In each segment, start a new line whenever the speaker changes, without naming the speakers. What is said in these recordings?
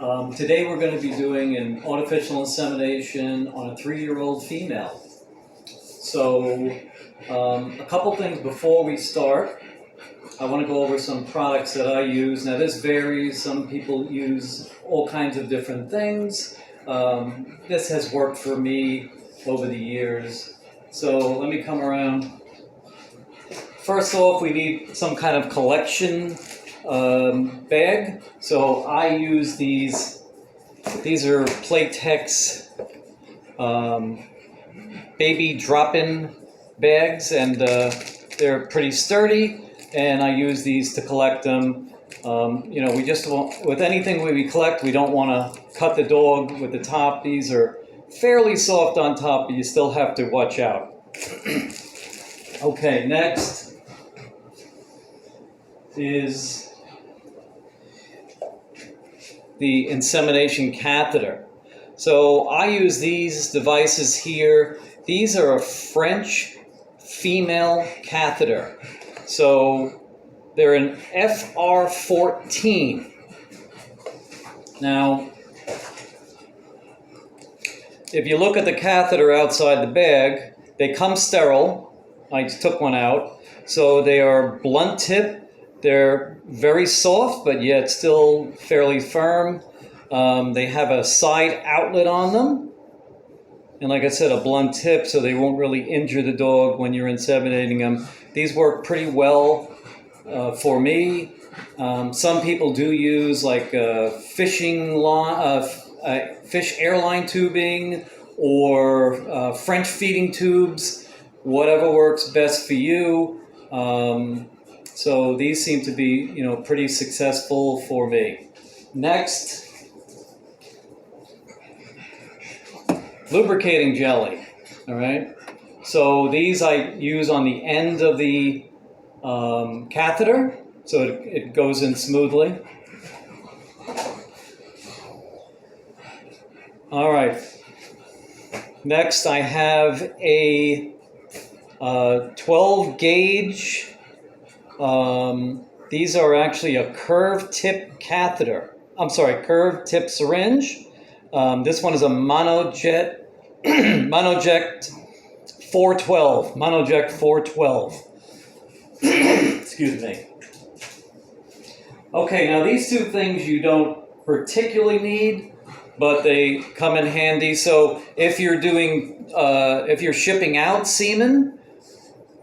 Today we're going to be doing an artificial insemination on a 3-year-old female. So a couple things before we start. I want to go over some products that I use. Now this varies. Some people use all kinds of different things. This has worked for me over the years. So let me come around. First off, we need some kind of collection bag. So I use these. These are Playtex baby drop-in bags, and they're pretty sturdy. And I use these to collect them. We just want, with anything we collect, we don't want to cut the dog with the top. These are fairly soft on top, but you still have to watch out. Okay, next is the insemination catheter. So I use these devices here. These are a French female catheter. So they're an FR14. Now, if you look at the catheter outside the bag, they come sterile. I just took one out. So they are blunt tip. They're very soft, but yet still fairly firm. They have a side outlet on them. And like I said, a blunt tip, so they won't really injure the dog when you're inseminating them. These work pretty well for me. Some people do use like fish airline tubing or French feeding tubes, whatever works best for you. So these seem to be, pretty successful for me. Next, lubricating jelly. All right. So these I use on the end of the catheter, so it goes in smoothly. All right. Next, I have a 12 gauge. These are actually a curved tip catheter. Curved tip syringe. This one is a Monoject 412. Monoject 412. Excuse me. Okay, now these two things you don't particularly need, but they come in handy. So if you're if you're shipping out semen,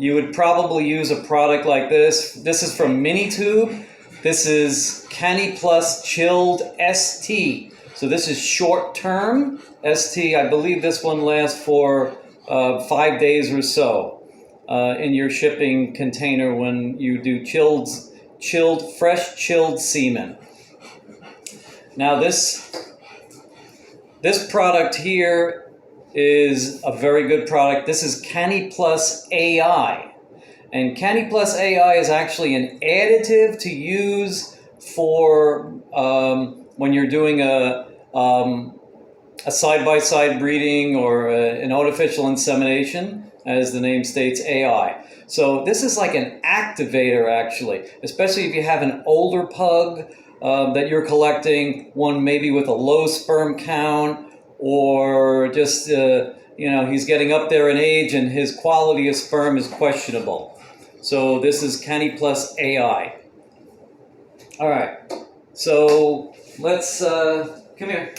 you would probably use a product like this. This is from Minitube. This is Canny Plus Chilled ST. So this is short term ST. I believe this one lasts for 5 days or so in your shipping container when you do fresh chilled semen. Now this product here is a very good product. This is Canny Plus AI. And Canny Plus AI is actually an additive to use for when you're doing a side-by-side breeding or an artificial insemination, as the name states, AI. So this is like an activator, actually, especially if you have an older pug that you're collecting, one maybe with a low sperm count, or just, he's getting up there in age and his quality of sperm is questionable. So this is Canny Plus AI. All right, so let's, come here.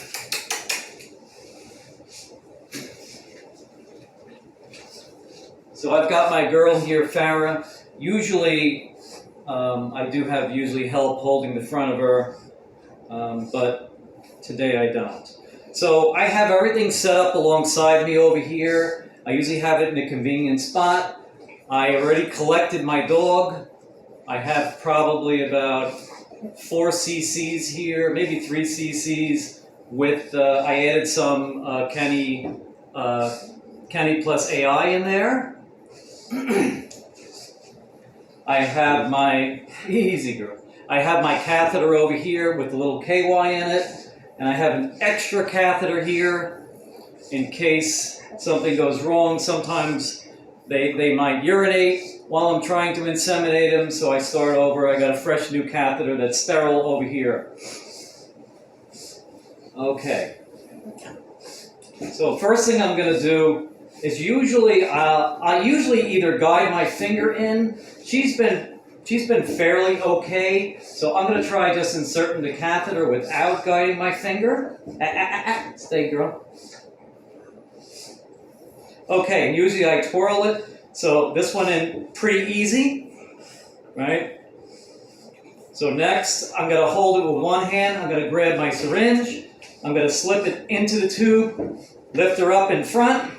So I've got my girl here, Farah. Usually, I do have help holding the front of her, but today I don't. So I have everything set up alongside me over here. I usually have it in a convenient spot. I already collected my dog. I have probably about 4 cc's here, maybe 3 cc's. With I added some Canny Plus AI in there. I have my I have my catheter over here with a little KY in it. And I have an extra catheter here in case something goes wrong. Sometimes they might urinate while I'm trying to inseminate them, so I start over. I got a fresh new catheter that's sterile over here. Okay. So first thing I'm going to do is I usually either guide my finger in. She's been fairly okay, so I'm going to try just inserting the catheter without guiding my finger. Stay, girl. Okay, and usually I twirl it, so this went in pretty easy, right? So next, I'm going to hold it with one hand. I'm going to grab my syringe. I'm going to slip it into the tube, lift her up in front,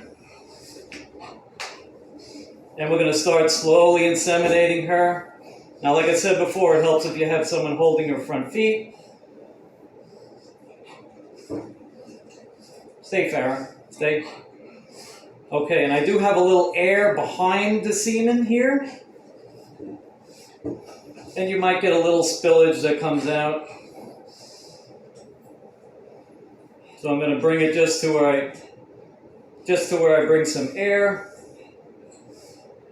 and we're going to start slowly inseminating her. Now, like I said before, it helps if you have someone holding her front feet. Stay, Farrah. Stay. Okay, and I do have a little air behind the semen here. And you might get a little spillage that comes out. So I'm going to bring it just to where I bring some air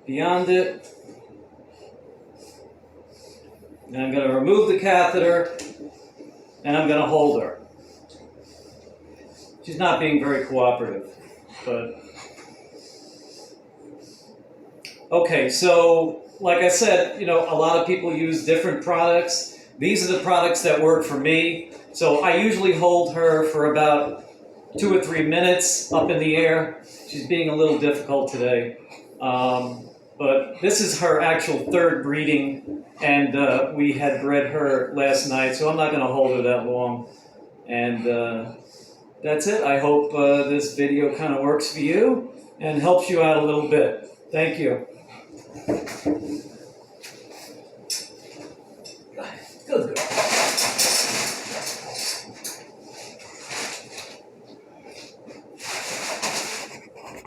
beyond it. And I'm going to remove the catheter, and I'm going to hold her. She's not being very cooperative, but... Okay, so like I said, a lot of people use different products. These are the products that work for me. So I usually hold her for about 2 or 3 minutes up in the air. She's being a little difficult today. But this is her actual third breeding, and we had bred her last night, so I'm not going to hold her that long. And that's it. I hope this video kind of works for you and helps you out a little bit. Thank you. Good girl.